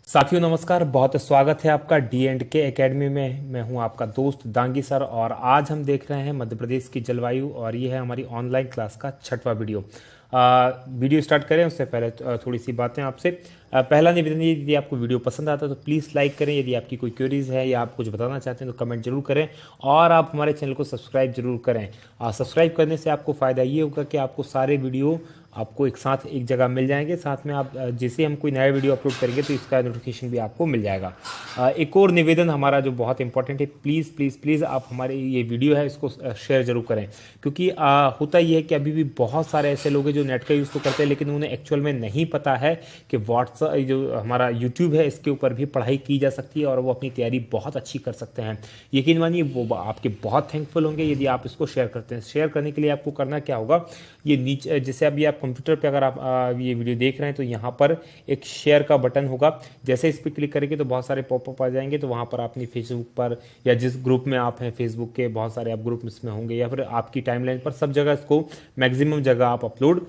साथियों नमस्कार, बहुत स्वागत है आपका डी एंड के एकेडमी में। मैं हूं आपका दोस्त दांगी सर और आज हम देख रहे हैं मध्य प्रदेश की जलवायु और ये है हमारी ऑनलाइन क्लास का 6वां वीडियो। वीडियो स्टार्ट करें उससे पहले थोड़ी सी बातें आपसे। पहला निवेदन, यदि आपको वीडियो पसंद आता है तो प्लीज़ लाइक करें। यदि आपकी कोई क्वेरीज है या आप कुछ बताना चाहते हैं तो कमेंट जरूर करें और आप हमारे चैनल को सब्सक्राइब जरूर करें। सब्सक्राइब करने से आपको फ़ायदा ये होगा कि आपको सारे वीडियो आपको एक साथ एक जगह मिल जाएंगे। साथ में आप जैसे हम कोई नया वीडियो अपलोड करेंगे तो इसका नोटिफिकेशन भी आपको मिल जाएगा। एक और निवेदन हमारा जो बहुत इंपॉर्टेंट है, प्लीज़ प्लीज़ प्लीज़ आप हमारे ये वीडियो है इसको शेयर जरूर करें, क्योंकि होता ये है कि अभी भी बहुत सारे ऐसे लोग हैं जो नेट का यूज़ तो करते हैं लेकिन उन्हें एक्चुअल में नहीं पता है कि व्हाट्सअप जो हमारा यूट्यूब है इसके ऊपर भी पढ़ाई की जा सकती है और वो अपनी तैयारी बहुत अच्छी कर सकते हैं। यकीन मानिए वो आपके बहुत थैंकफुल होंगे यदि आप इसको शेयर करते हैं। शेयर करने के लिए आपको करना क्या होगा, ये नीचे जैसे अभी आप कंप्यूटर पे अगर आप ये वीडियो देख रहे हैं तो यहाँ पर एक शेयर का बटन होगा। जैसे इस पर क्लिक करेंगे तो बहुत सारे पॉपअप आ जाएंगे, तो वहाँ पर अपनी फेसबुक पर या जिस ग्रुप में आप हैं, फेसबुक के बहुत सारे आप ग्रुप इसमें होंगे या फिर आपकी टाइमलाइन पर, सब जगह इसको मैक्सिमम जगह आप अपलोड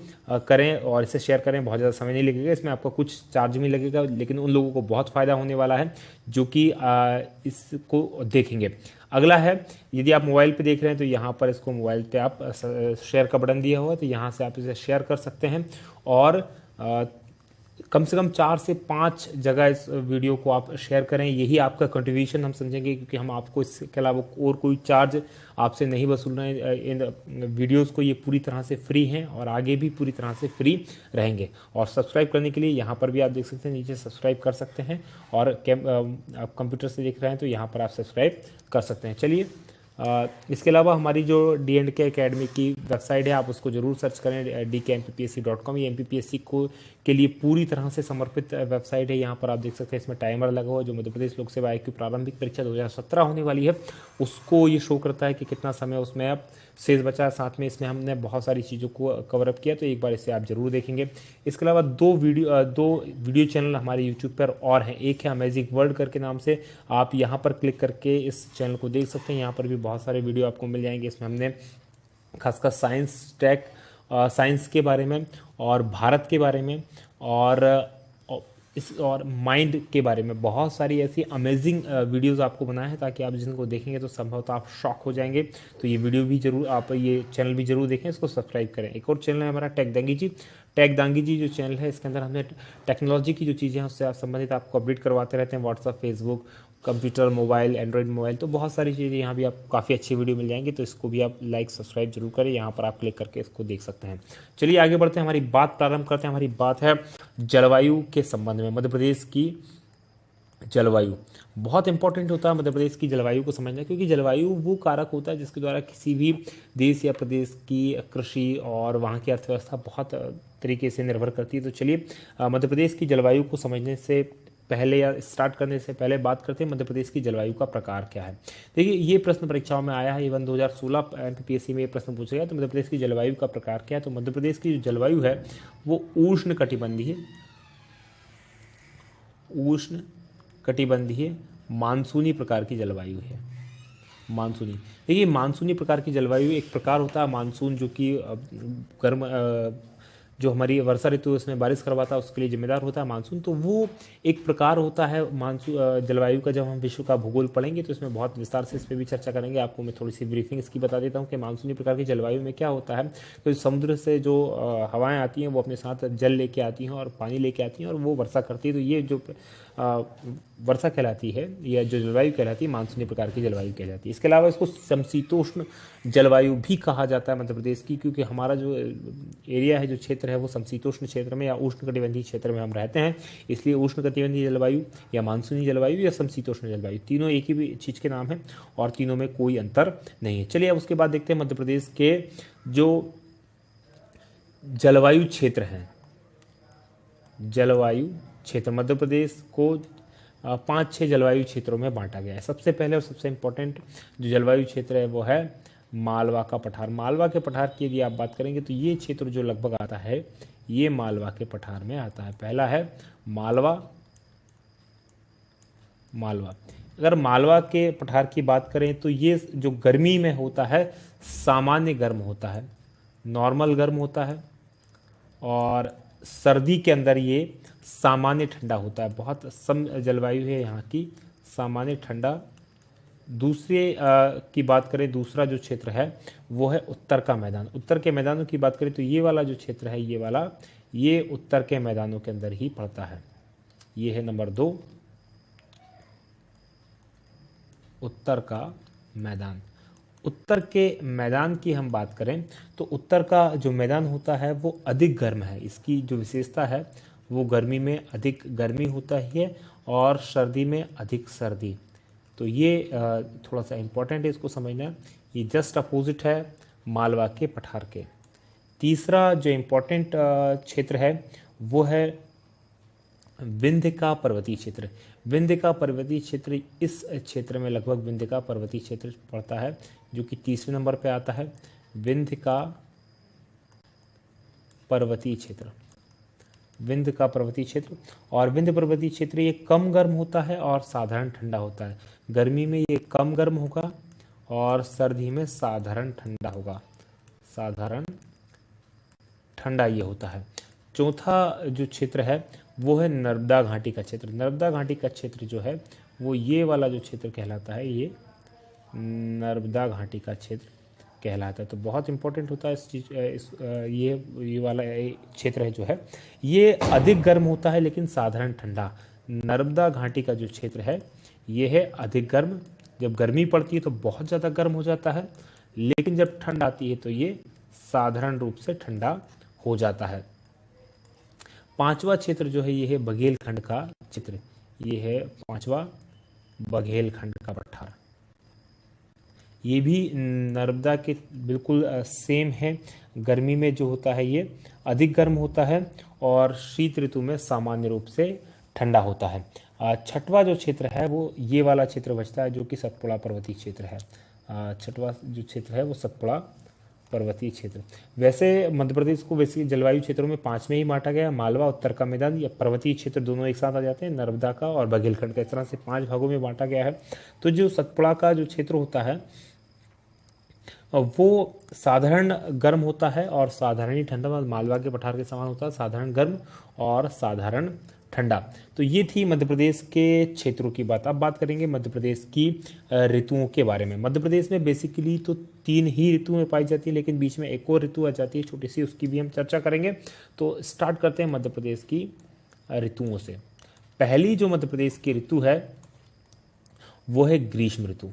करें और इसे शेयर करें। बहुत ज़्यादा समय नहीं लगेगा, इसमें आपका कुछ चार्ज भी लगेगा लेकिन उन लोगों को बहुत फ़ायदा होने वाला है जो कि इसको देखेंगे। अगला है, यदि आप मोबाइल पे देख रहे हैं तो यहाँ पर इसको मोबाइल पे आप शेयर का बटन दिया हुआ है तो यहाँ से आप इसे शेयर कर सकते हैं और कम से कम 4 से 5 जगह इस वीडियो को आप शेयर करें। यही आपका कंट्रीब्यूशन हम समझेंगे, क्योंकि हम आपको इसके अलावा और कोई चार्ज आपसे नहीं वसूल रहे हैं। इन वीडियोस को ये पूरी तरह से फ्री हैं और आगे भी पूरी तरह से फ्री रहेंगे। और सब्सक्राइब करने के लिए यहाँ पर भी आप देख सकते हैं, नीचे सब्सक्राइब कर सकते हैं और आप कंप्यूटर से देख रहे हैं तो यहाँ पर आप सब्सक्राइब कर सकते हैं। चलिए, इसके अलावा हमारी जो डी एंड के अकेडमी की वेबसाइट है आप उसको जरूर सर्च करें, DKMPPSC.com। ये MPPSC को के लिए पूरी तरह से समर्पित वेबसाइट है। यहाँ पर आप देख सकते हैं इसमें टाइमर लगा हुआ जो मध्य प्रदेश लोक सेवा आयोग की प्रारंभिक परीक्षा 2017 होने वाली है उसको ये शो करता है कि कितना समय उसमें अब शेष बचा है। साथ में इसमें हमने बहुत सारी चीज़ों को कवर अप किया, तो एक बार इसे आप जरूर देखेंगे। इसके अलावा दो वीडियो चैनल हमारे यूट्यूब पर और हैं। एक है अमेजिंग वर्ल्ड करके नाम से, आप यहाँ पर क्लिक करके इस चैनल को देख सकते हैं। यहाँ पर भी बहुत सारे वीडियो आपको मिल जाएंगे। इसमें हमने खासकर साइंस के बारे में और भारत के बारे में और माइंड के बारे में बहुत सारी ऐसी अमेजिंग वीडियोस आपको बनाए हैं, ताकि आप जिनको देखेंगे तो संभवतः आप शॉक हो जाएंगे। तो ये वीडियो भी जरूर, आप ये चैनल भी जरूर देखें, इसको सब्सक्राइब करें। एक और चैनल है हमारा टेक दांगी जी जो चैनल है, इसके अंदर हमने टेक्नोलॉजी की जो चीज़ें हैं उससे संबंधित आपको अपडेट करवाते रहते हैं। WhatsApp, Facebook, computer, mobile, Android mobile, तो बहुत सारी चीज़ें यहाँ भी आपको काफ़ी अच्छी वीडियो मिल जाएंगी। तो इसको भी आप लाइक सब्सक्राइब जरूर करें, यहाँ पर आप क्लिक करके इसको देख सकते हैं। चलिए आगे बढ़ते हैं, हमारी बात प्रारंभ करते हैं। हमारी बात है जलवायु के संबंध में। मध्य प्रदेश की जलवायु बहुत इंपॉर्टेंट होता है मध्य प्रदेश की जलवायु को समझना, क्योंकि जलवायु वो कारक होता है जिसके द्वारा किसी भी देश या प्रदेश की कृषि और वहाँ की अर्थव्यवस्था बहुत तरीके से निर्भर करती है। तो चलिए मध्य प्रदेश की जलवायु को समझने से पहले या स्टार्ट करने से पहले बात करते हैं मध्य प्रदेश की जलवायु का प्रकार क्या है। देखिए, ये प्रश्न परीक्षाओं में आया है। इवन 2016 MPPSC में ये प्रश्न पूछा गया तो मध्य प्रदेश की जलवायु का प्रकार क्या है। तो मध्य प्रदेश की जो जलवायु है वो उष्ण कटिबंधीय मानसूनी प्रकार की जलवायु है। मानसूनी, देखिए मानसूनी प्रकार की जलवायु एक प्रकार होता है मानसून जो कि गर्म जो हमारी वर्षा ऋतु है उसमें बारिश करवाता है, उसके लिए जिम्मेदार होता है मानसून। तो वो एक प्रकार होता है मानसून जलवायु का। जब हम विश्व का भूगोल पढ़ेंगे तो इसमें बहुत विस्तार से इस पर भी चर्चा करेंगे। आपको मैं थोड़ी सी ब्रीफिंग इसकी बता देता हूँ कि मानसूनी प्रकार की जलवायु में क्या होता है। तो समुद्र से जो हवाएं आती हैं वो अपने साथ जल लेके आती हैं और पानी लेके आती हैं और वो वर्षा करती है। तो ये जो वर्षा कहलाती है या जो जलवायु कहलाती है मानसूनी प्रकार की जलवायु कहलाती है। इसके अलावा इसको समशीतोष्ण जलवायु भी कहा जाता है मध्य प्रदेश की, क्योंकि हमारा जो एरिया है, जो क्षेत्र है वो समशीतोष्ण क्षेत्र में या उष्णकटिबंधीय क्षेत्र में हम रहते हैं। इसलिए उष्णकटिबंधीय जलवायु या मानसूनी जलवायु या समशीतोष्ण जलवायु, तीनों एक ही चीज़ के नाम है और तीनों में कोई अंतर नहीं है। चलिए अब उसके बाद देखते हैं मध्य प्रदेश के जो जलवायु क्षेत्र हैं। जलवायु क्षेत्र मध्य प्रदेश को 5-6 जलवायु क्षेत्रों में बांटा गया है। सबसे पहले और सबसे इम्पोर्टेंट जो जलवायु क्षेत्र है वो है मालवा का पठार। मालवा के पठार की यदि आप बात करेंगे तो ये क्षेत्र जो लगभग आता है ये मालवा के पठार में आता है। पहला है मालवा। अगर मालवा के पठार की बात करें तो ये जो गर्मी में होता है सामान्य गर्म होता है, नॉर्मल गर्म होता है, और सर्दी के अंदर ये सामान्य ठंडा होता है, बहुत सम जलवायु है यहाँ की, सामान्य ठंडा। दूसरे की बात करें, दूसरा जो क्षेत्र है वो है उत्तर का मैदान। उत्तर के मैदानों की बात करें तो ये वाला जो क्षेत्र है, ये वाला, ये उत्तर के मैदानों के अंदर ही पड़ता है। ये है नंबर 2, उत्तर का मैदान। उत्तर के मैदान की हम बात करें तो उत्तर का जो मैदान होता है वो अधिक गर्म है। इसकी जो विशेषता है वो गर्मी में अधिक गर्मी होता है और सर्दी में अधिक सर्दी। तो ये थोड़ा सा इम्पोर्टेंट है इसको समझना। ये जस्ट अपोजिट है मालवा के पठार के। तीसरा जो इम्पोर्टेंट क्षेत्र है वो है विंध्य का पर्वतीय क्षेत्र। विंध्य का पर्वतीय क्षेत्र, इस क्षेत्र में लगभग विंध्य का पर्वतीय क्षेत्र पड़ता है, जो कि तीसरे नंबर पे आता है, विंध्य का पर्वतीय क्षेत्र। विंध्य का पर्वतीय क्षेत्र, और विंध्य पर्वतीय क्षेत्र ये कम गर्म होता है और साधारण ठंडा होता है। गर्मी में ये कम गर्म होगा और सर्दी में साधारण ठंडा होगा, साधारण ठंडा ये होता है। चौथा जो क्षेत्र है वो है नर्मदा घाटी का क्षेत्र। नर्मदा घाटी का क्षेत्र जो है वो ये वाला जो क्षेत्र कहलाता है, ये नर्मदा घाटी का क्षेत्र कहलाता है। तो बहुत इंपॉर्टेंट होता है ये वाला क्षेत्र है जो है ये अधिक गर्म होता है लेकिन साधारण ठंडा। नर्मदा घाटी का जो क्षेत्र है ये है अधिक गर्म। जब गर्मी पड़ती है तो बहुत ज़्यादा गर्म हो जाता है, लेकिन जब ठंड आती है तो ये साधारण रूप से ठंडा हो जाता है। पांचवा क्षेत्र जो है ये है बघेलखंड का क्षेत्र। ये है पांचवा, बघेलखंड का पठार। ये भी नर्मदा के बिल्कुल सेम है। गर्मी में जो होता है ये अधिक गर्म होता है और शीत ऋतु में सामान्य रूप से ठंडा होता है। छठवां जो क्षेत्र है वो ये वाला क्षेत्र बचता है, जो कि सतपुड़ा पर्वतीय क्षेत्र है। छठवां जो क्षेत्र है वो सतपुड़ा पर्वतीय क्षेत्र। वैसे मध्य प्रदेश को वैसे जलवायु क्षेत्रों में 5 में ही बांटा गया है। मालवा, उत्तर का मैदान या पर्वतीय क्षेत्र दोनों एक साथ आ जाते हैं, नर्मदा का और बघेलखंड का, इस तरह से 5 भागों में बांटा गया है। तो जो सतपुड़ा का जो क्षेत्र होता है वो साधारण गर्म होता है और साधारण ही ठंडा, मालवा के पठार के समान होता है, साधारण गर्म और साधारण ठंडा। तो ये थी मध्य प्रदेश के क्षेत्रों की बात। अब बात करेंगे मध्य प्रदेश की ऋतुओं के बारे में। मध्य प्रदेश में बेसिकली तो 3 ही ऋतुएं पाई जाती है, लेकिन बीच में एक और ऋतु आ जाती है छोटी सी, उसकी भी हम चर्चा करेंगे। तो स्टार्ट करते हैं मध्य प्रदेश की ऋतुओं से। पहली जो मध्य प्रदेश की ऋतु है वो है ग्रीष्म ऋतु।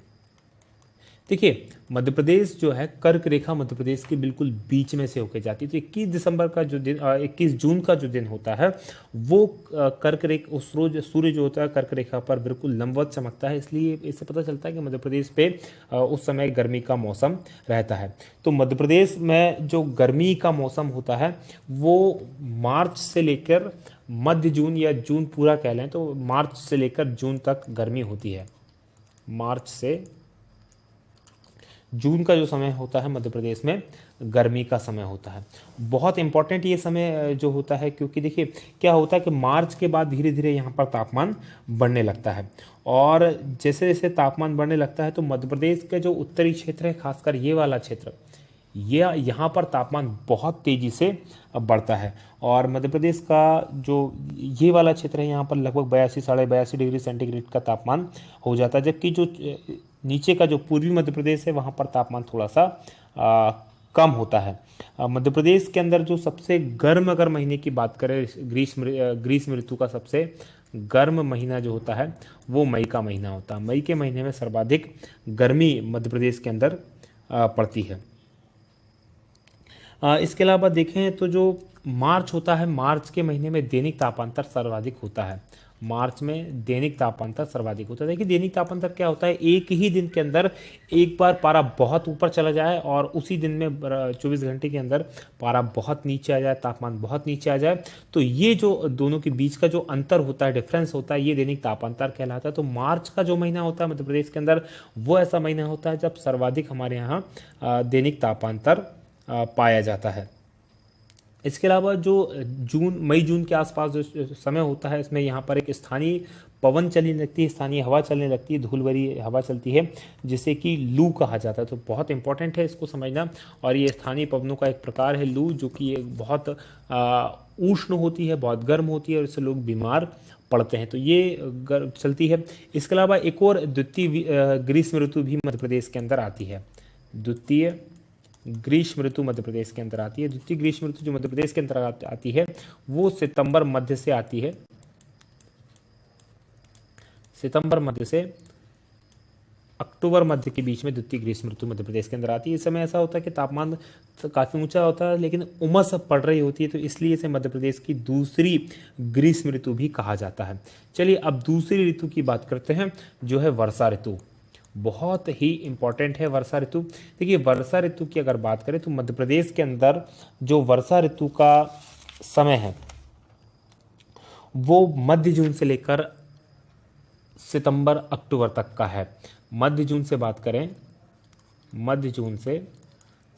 देखिए, मध्य प्रदेश जो है कर्क रेखा मध्य प्रदेश के बिल्कुल बीच में से होकर जाती है। तो 21 दिसंबर का जो दिन 21 जून का जो दिन होता है वो कर्क रेखा, उस रोज सूर्य जो होता है कर्क रेखा पर बिल्कुल लंबवत चमकता है, इसलिए इससे पता चलता है कि मध्य प्रदेश पे उस समय गर्मी का मौसम रहता है। तो मध्य प्रदेश में जो गर्मी का मौसम होता है वो मार्च से लेकर मध्य जून या जून पूरा कह लें तो मार्च से लेकर जून तक गर्मी होती है। मार्च से जून का जो समय होता है मध्य प्रदेश में गर्मी का समय होता है। बहुत इंपॉर्टेंट ये समय जो होता है, क्योंकि देखिए क्या होता है कि मार्च के बाद धीरे धीरे यहाँ पर तापमान बढ़ने लगता है, और जैसे जैसे तापमान बढ़ने लगता है तो मध्य प्रदेश के जो उत्तरी क्षेत्र है, खासकर ये वाला क्षेत्र, ये यहाँ पर तापमान बहुत तेजी से बढ़ता है। और मध्य प्रदेश का जो ये वाला क्षेत्र है यहाँ पर लगभग 82 साढ़े 82 डिग्री सेंटीग्रेड का तापमान हो जाता है, जबकि जो नीचे का जो पूर्वी मध्य प्रदेश है वहाँ पर तापमान थोड़ा सा कम होता है। मध्य प्रदेश के अंदर जो सबसे गर्म अगर महीने की बात करें, ग्रीष्म ऋतु का सबसे गर्म महीना जो होता है वो मई का महीना होता है। मई के महीने में सर्वाधिक गर्मी मध्य प्रदेश के अंदर पड़ती है। इसके अलावा देखें तो जो मार्च होता है, मार्च के महीने में दैनिक तापांतर सर्वाधिक होता है। मार्च में दैनिक तापांतर सर्वाधिक होता है। देखिए दैनिक तापांतर क्या होता है, एक ही दिन के अंदर एक बार पारा बहुत ऊपर चला जाए और उसी दिन में 24 घंटे के अंदर पारा बहुत नीचे आ जाए, तापमान बहुत नीचे आ जाए, तो ये जो दोनों के बीच का जो अंतर होता है, डिफरेंस होता है, ये दैनिक तापांतर कहलाता है। तो मार्च का जो महीना होता है मध्य प्रदेश के अंदर वो ऐसा महीना होता है जब सर्वाधिक हमारे यहाँ दैनिक तापांतर पाया जाता है। इसके अलावा जो मई जून के आसपास जो समय होता है, इसमें यहाँ पर एक स्थानीय पवन चलने लगती है, स्थानीय हवा चलने लगती है, धूल भरी हवा चलती है, जिसे कि लू कहा जाता है। तो बहुत इंपॉर्टेंट है इसको समझना। और ये स्थानीय पवनों का एक प्रकार है लू, जो कि एक बहुत उष्ण होती है, बहुत गर्म होती है और इससे लोग बीमार पड़ते हैं, तो ये चलती है। इसके अलावा एक और द्वितीय ग्रीष्म ऋतु भी मध्य प्रदेश के अंदर आती है। द्वितीय ग्रीष्म ऋतु मध्य प्रदेश के अंदर आती है। द्वितीय ग्रीष्म ऋतु जो मध्य प्रदेश के अंदर आती है वो सितंबर मध्य से आती है। सितंबर मध्य से अक्टूबर मध्य के बीच में द्वितीय ग्रीष्म ऋतु मध्य प्रदेश के अंदर आती है। इस समय ऐसा होता है कि तापमान तो काफ़ी ऊंचा होता है लेकिन उमस पड़ रही होती है, तो इसलिए इसे मध्य प्रदेश की दूसरी ग्रीष्म ऋतु भी कहा जाता है। चलिए अब दूसरी ऋतु की बात करते हैं जो है वर्षा ऋतु। बहुत ही इंपॉर्टेंट है वर्षा ऋतु। देखिए वर्षा ऋतु की अगर बात करें तो मध्य प्रदेश के अंदर जो वर्षा ऋतु का समय है वो मध्य जून से लेकर सितंबर अक्टूबर तक का है। मध्य जून से बात करें, मध्य जून से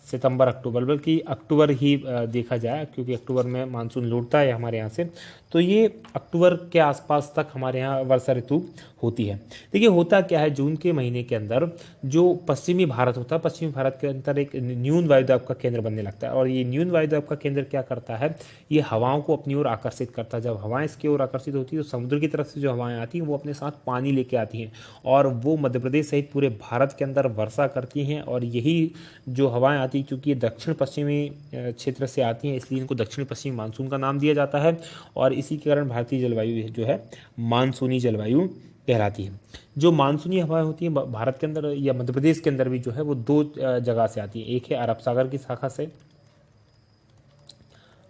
सितंबर अक्टूबर, बल्कि अक्टूबर ही देखा जाए क्योंकि अक्टूबर में मानसून लौटता है हमारे यहाँ से, तो ये अक्टूबर के आसपास तक हमारे यहाँ वर्षा ऋतु होती है। देखिए होता क्या है, जून के महीने के अंदर जो पश्चिमी भारत होता है, पश्चिमी भारत के अंदर एक न्यून वायुदाब का केंद्र बनने लगता है और ये न्यून वायुदाब का केंद्र क्या करता है, ये हवाओं को अपनी ओर आकर्षित करता है। जब हवाएं इसकी ओर आकर्षित होती है तो समुद्र की तरफ से जो हवाएं आती हैं वो अपने साथ पानी लेके आती हैं और वो मध्य प्रदेश सहित पूरे भारत के अंदर वर्षा करती हैं। और यही जो हवाएं आती हैं क्योंकि ये दक्षिण पश्चिमी क्षेत्र से आती हैं इसलिए इनको दक्षिण पश्चिमी मानसून का नाम दिया जाता है और इसी के कारण भारतीय जलवायु जो है मानसूनी जलवायु कहलाती है। जो मानसूनी हवाएं होती हैं भारत के अंदर या मध्य प्रदेश के अंदर भी जो है वो दो जगह से आती है। एक है अरब सागर की शाखा से,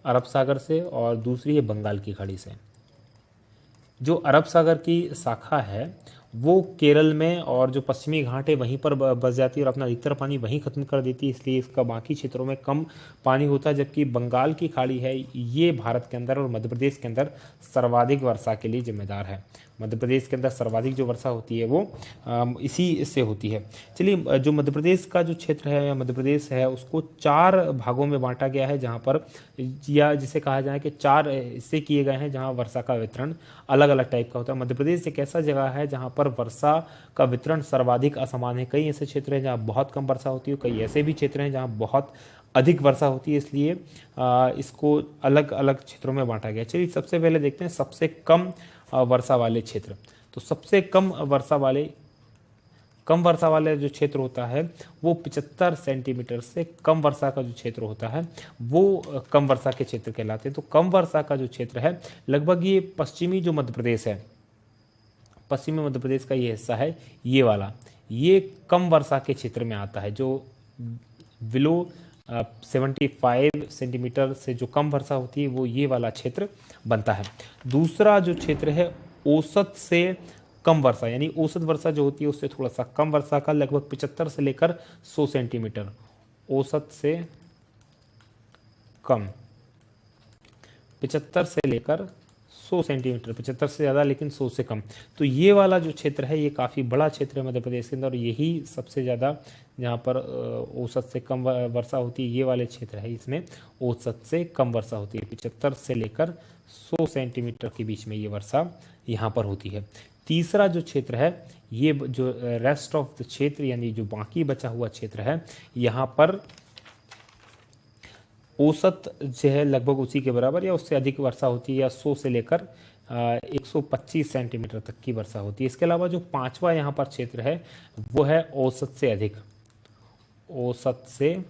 अरब सागर से, और दूसरी है बंगाल की खाड़ी से। जो अरब सागर की शाखा है वो केरल में और जो पश्चिमी घाट है वहीं पर बस जाती है और अपना अधिकतर पानी वहीं खत्म कर देती है, इसलिए इसका बाकी क्षेत्रों में कम पानी होता है। जबकि बंगाल की खाड़ी है ये भारत के अंदर और मध्य प्रदेश के अंदर सर्वाधिक वर्षा के लिए जिम्मेदार है। मध्य प्रदेश के अंदर सर्वाधिक जो वर्षा होती है वो इसी से होती है। चलिए जो मध्य प्रदेश का जो क्षेत्र है या मध्य प्रदेश है उसको 4 भागों में बांटा गया है, जहाँ पर या जिसे कहा जाए कि 4 हिस्से किए गए हैं जहाँ वर्षा का वितरण अलग अलग टाइप का होता है। मध्य प्रदेश एक ऐसा जगह है जहाँ पर वर्षा का वितरण सर्वाधिक असमान है। कई ऐसे क्षेत्र हैं जहाँ बहुत कम वर्षा होती है, कई ऐसे भी क्षेत्र हैं जहाँ बहुत अधिक वर्षा होती है, इसलिए इसको अलग अलग क्षेत्रों में बांटा गया। चलिए सबसे पहले देखते हैं सबसे कम वर्षा वाले क्षेत्र। तो सबसे कम वर्षा वाले जो क्षेत्र होता है वो 75 सेंटीमीटर से कम वर्षा का जो क्षेत्र होता है वो कम वर्षा के क्षेत्र कहलाते हैं। तो कम वर्षा का जो क्षेत्र है लगभग ये पश्चिमी जो मध्य प्रदेश है, पश्चिमी मध्य प्रदेश का ये हिस्सा है ये वाला, ये कम वर्षा के क्षेत्र में आता है। जो बिलो 75 सेंटीमीटर से जो कम वर्षा होती है वो ये वाला क्षेत्र बनता है। दूसरा जो क्षेत्र है औसत से कम वर्षा, यानी औसत वर्षा जो होती है उससे थोड़ा सा कम वर्षा का, लगभग 75 से लेकर 100 सेंटीमीटर, औसत से कम 75 से लेकर 100 सेंटीमीटर, 75 से ज़्यादा लेकिन 100 से कम। तो ये वाला जो क्षेत्र है ये काफ़ी बड़ा क्षेत्र है मध्य प्रदेश के अंदर और यही सबसे ज़्यादा जहाँ पर औसत से कम वर्षा होती है ये वाले क्षेत्र है, इसमें औसत से कम वर्षा होती है। 75 से लेकर 100 सेंटीमीटर के बीच में ये वर्षा यहाँ पर होती है। तीसरा जो क्षेत्र है ये जो रेस्ट ऑफ द क्षेत्र यानी जो बाकी बचा हुआ क्षेत्र है यहाँ पर औसत जो है लगभग उसी के बराबर या उससे अधिक वर्षा होती है या 100 से लेकर 125 सेंटीमीटर तक की वर्षा होती है। इसके अलावा जो पांचवा यहाँ पर क्षेत्र है वो है औसत से अधिक, औसत से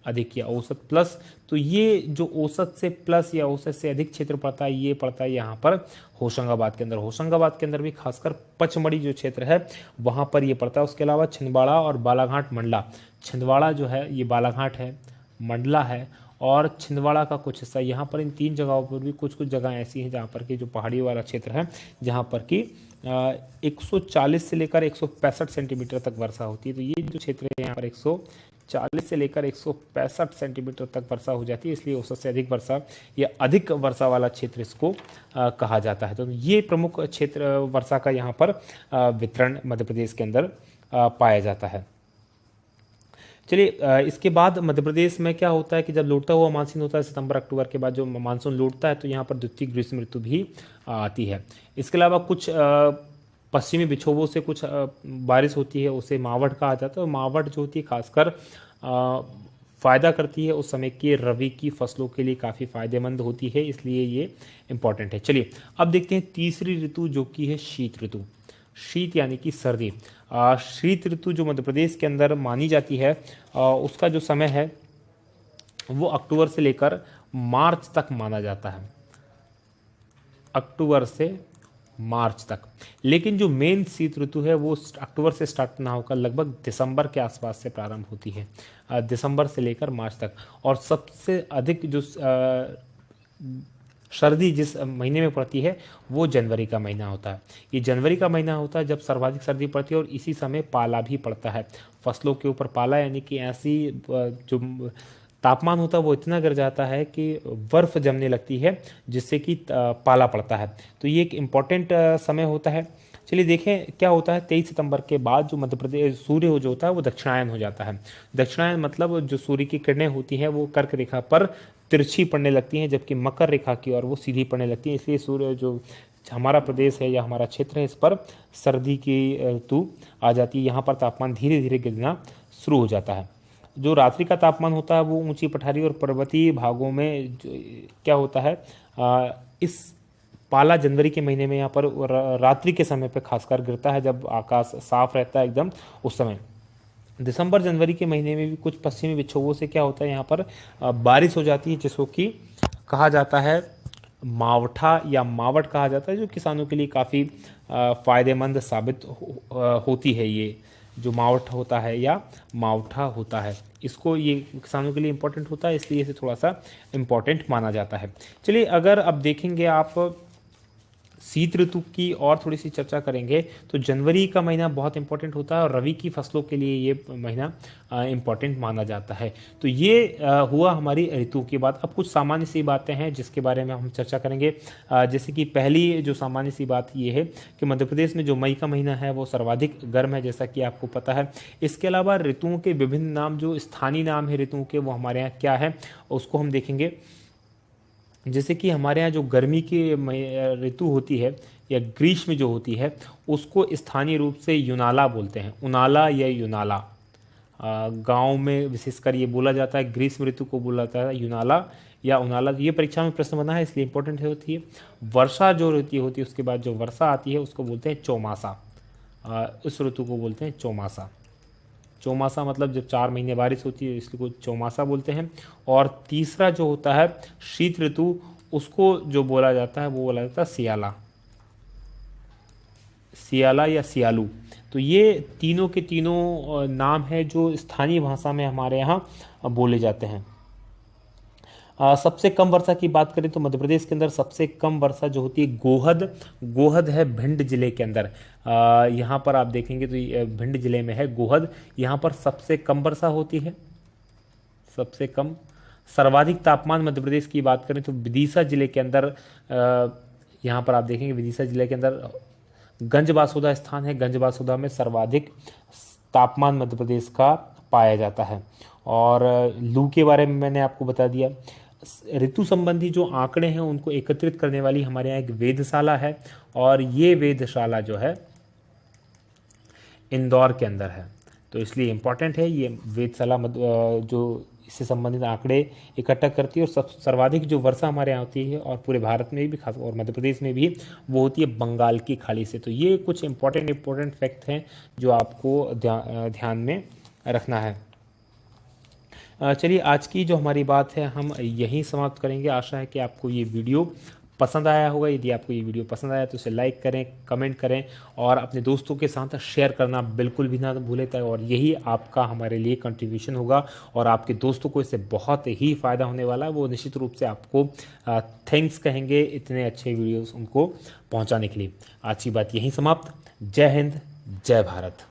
अधिक या औसत प्लस। तो ये जो औसत से प्लस या औसत से अधिक क्षेत्र पड़ता है ये पड़ता है यहाँ पर होशंगाबाद के अंदर। होशंगाबाद के अंदर भी खासकर पचमढ़ी जो क्षेत्र है वहाँ पर ये पड़ता है। उसके अलावा छिंदवाड़ा और बालाघाट मंडला, छिंदवाड़ा जो है ये बालाघाट है, मंडला है और छिंदवाड़ा का कुछ हिस्सा यहाँ पर। इन 3 जगहों पर भी कुछ कुछ जगह ऐसी हैं जहाँ पर कि जो पहाड़ी वाला क्षेत्र है जहाँ पर कि 140 से लेकर 165 सेंटीमीटर तक वर्षा होती है। तो ये जो क्षेत्र है यहाँ पर 140 से लेकर 165 सेंटीमीटर तक वर्षा हो जाती है, इसलिए औसत से अधिक वर्षा या अधिक वर्षा वाला क्षेत्र इसको कहा जाता है। तो ये प्रमुख क्षेत्र वर्षा का यहाँ पर वितरण मध्य प्रदेश के अंदर पाया जाता है। चलिए इसके बाद मध्य प्रदेश में क्या होता है कि जब लौटता हुआ मानसून होता है सितंबर अक्टूबर के बाद जो मानसून लौटता है तो यहाँ पर द्वितीय ग्रीष्म ऋतु भी आती है। इसके अलावा कुछ पश्चिमी विक्षोभों से कुछ बारिश होती है, उसे मावट कहा जाता है। मावट जो होती है खासकर फ़ायदा करती है उस समय की रबी की फसलों के लिए काफ़ी फ़ायदेमंद होती है, इसलिए ये इम्पॉर्टेंट है। चलिए अब देखते हैं तीसरी ऋतु जो कि है शीत ऋतु। शीत यानी कि सर्दी। शीत ऋतु जो मध्य प्रदेश के अंदर मानी जाती है, उसका जो समय है वो अक्टूबर से लेकर मार्च तक माना जाता है, अक्टूबर से मार्च तक। लेकिन जो मेन शीत ऋतु है वो अक्टूबर से स्टार्ट ना होकर लगभग दिसंबर के आसपास से प्रारंभ होती है, दिसंबर से लेकर मार्च तक। और सबसे अधिक जो सर्दी जिस महीने में पड़ती है वो जनवरी का महीना होता है। ये जनवरी का महीना होता है जब सर्वाधिक सर्दी पड़ती है, और इसी समय पाला भी पड़ता है फसलों के ऊपर। पाला यानी कि ऐसी जो तापमान होता है वो इतना गिर जाता है कि बर्फ जमने लगती है, जिससे कि पाला पड़ता है। तो ये एक इम्पॉर्टेंट समय होता है। चलिए देखें क्या होता है। 23 सितंबर के बाद जो मध्य प्रदेश सूर्य जो होता है वो दक्षिणायन हो जाता है। दक्षिणायन मतलब जो सूर्य की किरणें होती हैं वो कर्क रेखा पर तिरछी पड़ने लगती हैं, जबकि मकर रेखा की ओर वो सीधी पड़ने लगती हैं। इसलिए सूर्य जो हमारा प्रदेश है या हमारा क्षेत्र है, इस पर सर्दी की ऋतु आ जाती है। यहाँ पर तापमान धीरे धीरे गिरना शुरू हो जाता है। जो रात्रि का तापमान होता है वो ऊंची पठारी और पर्वतीय भागों में क्या होता है, इस पाला जनवरी के महीने में यहाँ पर रात्रि के समय पे खासकर गिरता है, जब आकाश साफ रहता है एकदम उस समय। दिसंबर जनवरी के महीने में भी कुछ पश्चिमी विक्षोभों से क्या होता है, यहाँ पर बारिश हो जाती है, जिसको कि कहा जाता है मावठा या मावट कहा जाता है, जो किसानों के लिए काफ़ी फ़ायदेमंद साबित होती है। ये जो मावठ होता है या मावठा होता है, इसको ये किसानों के लिए इम्पोर्टेंट होता है, इसलिए इसे थोड़ा सा इम्पोर्टेंट माना जाता है। चलिए अगर अब देखेंगे आप शीत ऋतु की और थोड़ी सी चर्चा करेंगे, तो जनवरी का महीना बहुत इंपॉर्टेंट होता है और रबी की फसलों के लिए ये महीना इंपॉर्टेंट माना जाता है। तो ये हुआ हमारी ऋतु की बात। अब कुछ सामान्य सी बातें हैं जिसके बारे में हम चर्चा करेंगे। जैसे कि पहली जो सामान्य सी बात ये है कि मध्य प्रदेश में जो मई का महीना है वो सर्वाधिक गर्म है, जैसा कि आपको पता है। इसके अलावा ऋतुओं के विभिन्न नाम, जो स्थानीय नाम है ऋतुओं के, वो हमारे यहाँ क्या है उसको हम देखेंगे। जैसे कि हमारे यहाँ जो गर्मी की ऋतु होती है या ग्रीष्म जो होती है, उसको स्थानीय रूप से युनाला बोलते हैं, उनाला या युनाला। गांव में विशेषकर ये बोला जाता है। ग्रीष्म ऋतु को बोला जाता है युनाला या उनाला। ये परीक्षा में प्रश्न बना है, इसलिए इंपॉर्टेंट होती है। वर्षा जो ऋतु होती है, उसके बाद जो वर्षा आती है उसको बोलते हैं चौमासा। उस ऋतु को बोलते हैं चौमासा। चौमासा मतलब जब 4 महीने बारिश होती है, इसलिए चौमासा बोलते हैं। और तीसरा जो होता है शीत ऋतु, उसको जो बोला जाता है वो बोला जाता है सियाला, सियाला या सियालू। तो ये तीनों के तीनों नाम है जो स्थानीय भाषा में हमारे यहाँ बोले जाते हैं। सबसे कम वर्षा की बात करें तो मध्य प्रदेश के अंदर सबसे कम वर्षा जो होती है गोहद है, भिंड जिले के अंदर। यहाँ पर आप देखेंगे तो भिंड जिले में है गोहद, यहाँ पर सबसे कम वर्षा होती है, सबसे कम। सर्वाधिक तापमान मध्य प्रदेश की बात करें तो विदिशा जिले के अंदर, यहाँ पर आप देखेंगे विदिशा जिले के अंदर गंजबासुदा स्थान है। गंजबासुदा में सर्वाधिक तापमान मध्य प्रदेश का पाया जाता है। और लू के बारे में मैंने आपको बता दिया। ऋतु संबंधी जो आंकड़े हैं उनको एकत्रित करने वाली हमारे यहाँ एक वेधशाला है, और ये वेधशाला जो है इंदौर के अंदर है। तो इसलिए इम्पॉर्टेंट है ये वेधशाला, जो इससे संबंधित आंकड़े इकट्ठा करती है। और सर्वाधिक जो वर्षा हमारे यहाँ होती है, और पूरे भारत में भी खास और मध्य प्रदेश में भी, वो होती है बंगाल की खाड़ी से। तो ये कुछ इंपॉर्टेंट फैक्ट हैं जो आपको ध्यान में रखना है। चलिए आज की जो हमारी बात है हम यहीं समाप्त करेंगे। आशा है कि आपको ये वीडियो पसंद आया होगा। यदि आपको ये वीडियो पसंद आया तो इसे लाइक करें, कमेंट करें और अपने दोस्तों के साथ शेयर करना बिल्कुल भी ना भूलें। और यही आपका हमारे लिए कंट्रीब्यूशन होगा, और आपके दोस्तों को इससे बहुत ही फ़ायदा होने वाला है। वो निश्चित रूप से आपको थैंक्स कहेंगे इतने अच्छे वीडियोस उनको पहुंचाने के लिए। आज की बात यहीं समाप्त। जय हिंद, जय भारत।